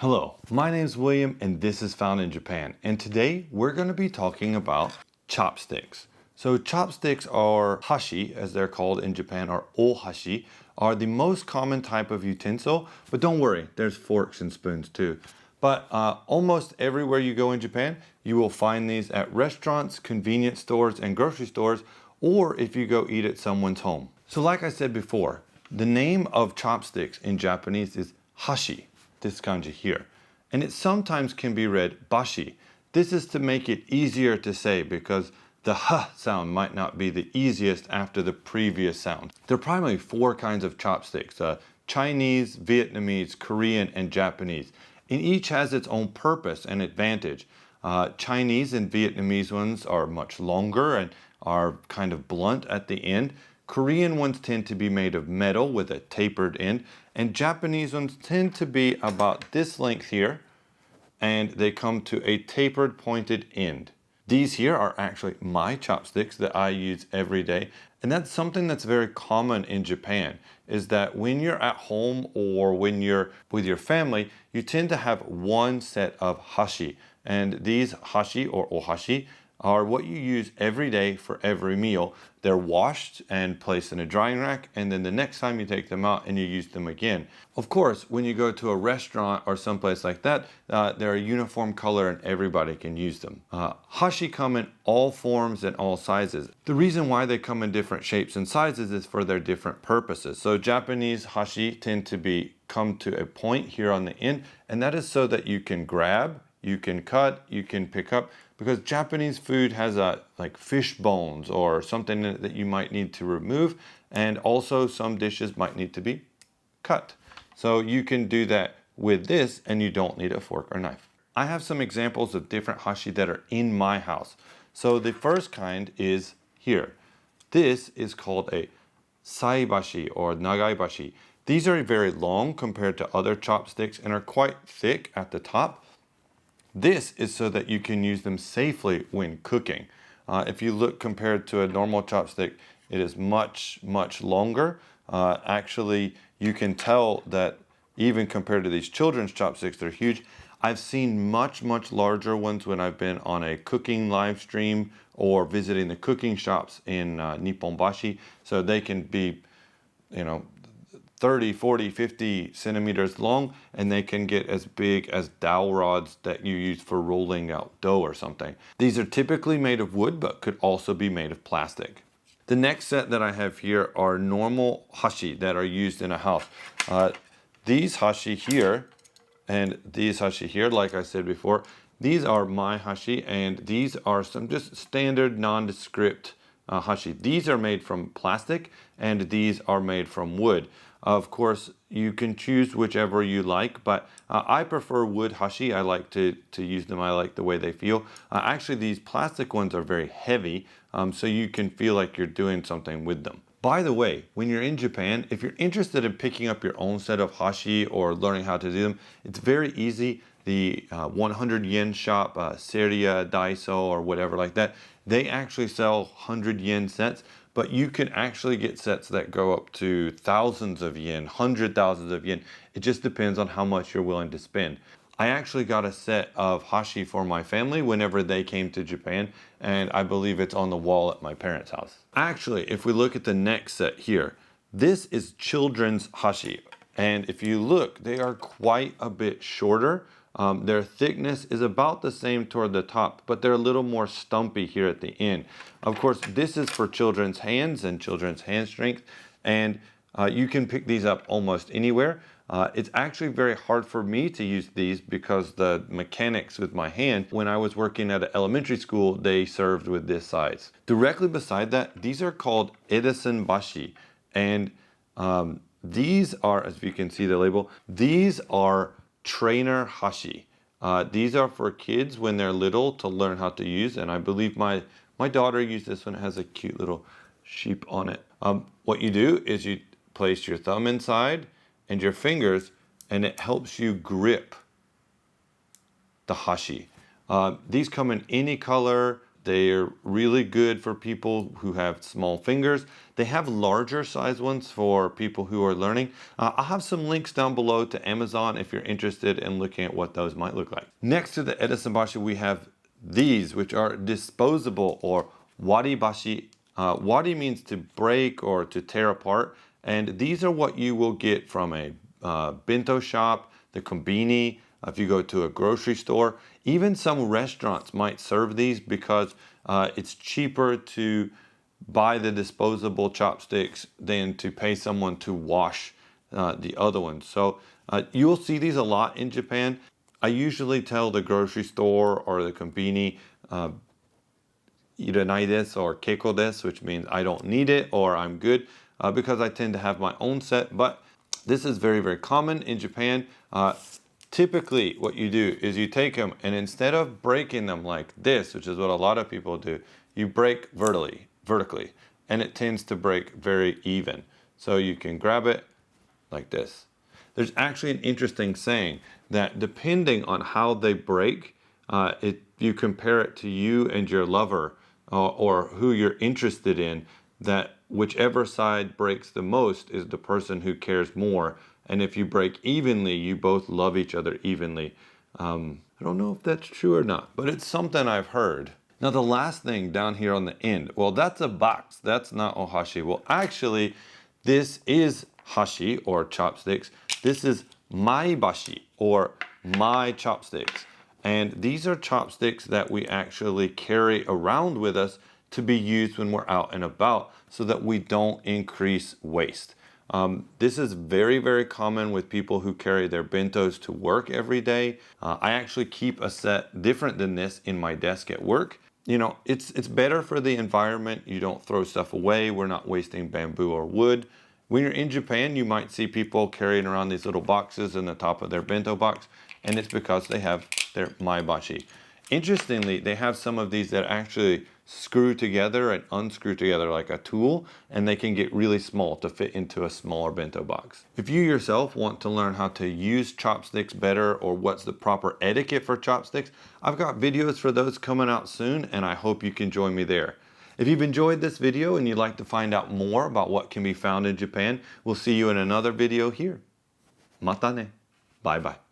Hello, my name is William and this is Found in Japan. And today we're going to be talking about chopsticks. So chopsticks are hashi, as they're called in Japan, or ohashi, are the most common type of utensil. But don't worry, there's forks and spoons too. But almost everywhere you go in Japan, you will find these at restaurants, convenience stores, and grocery stores, or if you go eat at someone's home. So like I said before, the name of chopsticks in Japanese is hashi, this kanji here. And it sometimes can be read bashi. This is to make it easier to say because the h sound might not be the easiest after the previous sound. There are primarily four kinds of chopsticks: Chinese, Vietnamese, Korean, and Japanese. And each has its own purpose and advantage. Chinese and Vietnamese ones are much longer and are kind of blunt at the end. Korean ones tend to be made of metal with a tapered end, and Japanese ones tend to be about this length here, and they come to a tapered pointed end. These here are actually my chopsticks that I use every day, and that's something that's very common in Japan, is that when you're at home or when you're with your family, you tend to have one set of hashi, and these hashi or ohashi are what you use every day for every meal. They're washed and placed in a drying rack, and then the next time you take them out and you use them again. Of course, when you go to a restaurant or someplace like that, they're a uniform color and everybody can use them. Hashi come in all forms and all sizes. The reason why they come in different shapes and sizes is for their different purposes. So Japanese hashi tend to come to a point here on the end, and that is so that you can grab, you can cut, you can pick up, because Japanese food has like fish bones or something that you might need to remove, and also some dishes might need to be cut. So you can do that with this and you don't need a fork or knife. I have some examples of different hashi that are in my house. So the first kind is here. This is called a Saibashi or Nagaibashi. These are very long compared to other chopsticks and are quite thick at the top. This is so that you can use them safely when cooking. If you look compared to a normal chopstick, it is much, much longer. Actually, you can tell that even compared to these children's chopsticks, they're huge. I've seen much, much larger ones when I've been on a cooking live stream or visiting the cooking shops in Mai-Bashi. So they can be, 30, 40, 50 centimeters long, and they can get as big as dowel rods that you use for rolling out dough or something. These are typically made of wood, but could also be made of plastic. The next set that I have here are normal hashi that are used in a house. These hashi here and these hashi here, like I said before, these are my hashi, and these are some just standard nondescript hashi. These are made from plastic, and these are made from wood. Of course, you can choose whichever you like, but I prefer wood hashi. I like to use them. I like the way they feel. Actually, these plastic ones are very heavy, so you can feel like you're doing something with them. By the way, when you're in Japan, if you're interested in picking up your own set of hashi or learning how to do them, it's very easy. The 100 yen shop, Seria, Daiso, or whatever like that, they actually sell 100 yen sets, but you can actually get sets that go up to thousands of yen, hundred thousands of yen. It just depends on how much you're willing to spend. I actually got a set of hashi for my family whenever they came to Japan, and I believe it's on the wall at my parents' house. Actually, if we look at the next set here, this is children's hashi. And if you look, they are quite a bit shorter. Their thickness is about the same toward the top, but they're a little more stumpy here at the end. Of course, this is for children's hands and children's hand strength, and you can pick these up almost anywhere. It's actually very hard for me to use these because the mechanics with my hand, when I was working at an elementary school, they served with this size. Directly beside that, these are called Edison bashi, and these are, as you can see the label, these are trainer hashi. These are for kids when they're little to learn how to use, and I believe my daughter used this one. It has a cute little sheep on it. What you do is you place your thumb inside and your fingers, and it helps you grip the hashi. These come in any color. They're really good for people who have small fingers. They have larger size ones for people who are learning. I'll have some links down below to Amazon if you're interested in looking at what those might look like. Next to the Edison Bashi, we have these, which are disposable or Waribashi. Wari means to break or to tear apart. And these are what you will get from a bento shop, the kombini, if you go to a grocery store. Even some restaurants might serve these because it's cheaper to buy the disposable chopsticks than to pay someone to wash the other ones. So you'll see these a lot in Japan. I usually tell the grocery store or the kombini, iranai desu or keiko desu, which means I don't need it or I'm good, because I tend to have my own set. But this is very, very common in Japan. Typically, what you do is you take them and instead of breaking them like this, which is what a lot of people do, you break vertically, and it tends to break very even. So you can grab it like this. There's actually an interesting saying that depending on how they break, you compare it to you and your lover or who you're interested in, that whichever side breaks the most is the person who cares more. And if you break evenly, you both love each other evenly. I don't know if that's true or not, but it's something I've heard. Now the last thing down here on the end, well, that's a box. That's not ohashi. Well, actually, this is hashi or chopsticks. This is Mai-Bashi or my chopsticks. And these are chopsticks that we actually carry around with us to be used when we're out and about so that we don't increase waste. This is very, very common with people who carry their bentos to work every day. I actually keep a set different than this in my desk at work. You know, it's better for the environment. You don't throw stuff away. We're not wasting bamboo or wood. When you're in Japan, you might see people carrying around these little boxes in the top of their bento box, and it's because they have their Mai-Bashi. Interestingly, they have some of these that actually screw together and unscrew together like a tool, and they can get really small to fit into a smaller bento box. If you yourself want to learn how to use chopsticks better or what's the proper etiquette for chopsticks, I've got videos for those coming out soon, and I hope you can join me there. If you've enjoyed this video and you'd like to find out more about what can be found in Japan, we'll see you in another video here. Mata ne. Bye bye.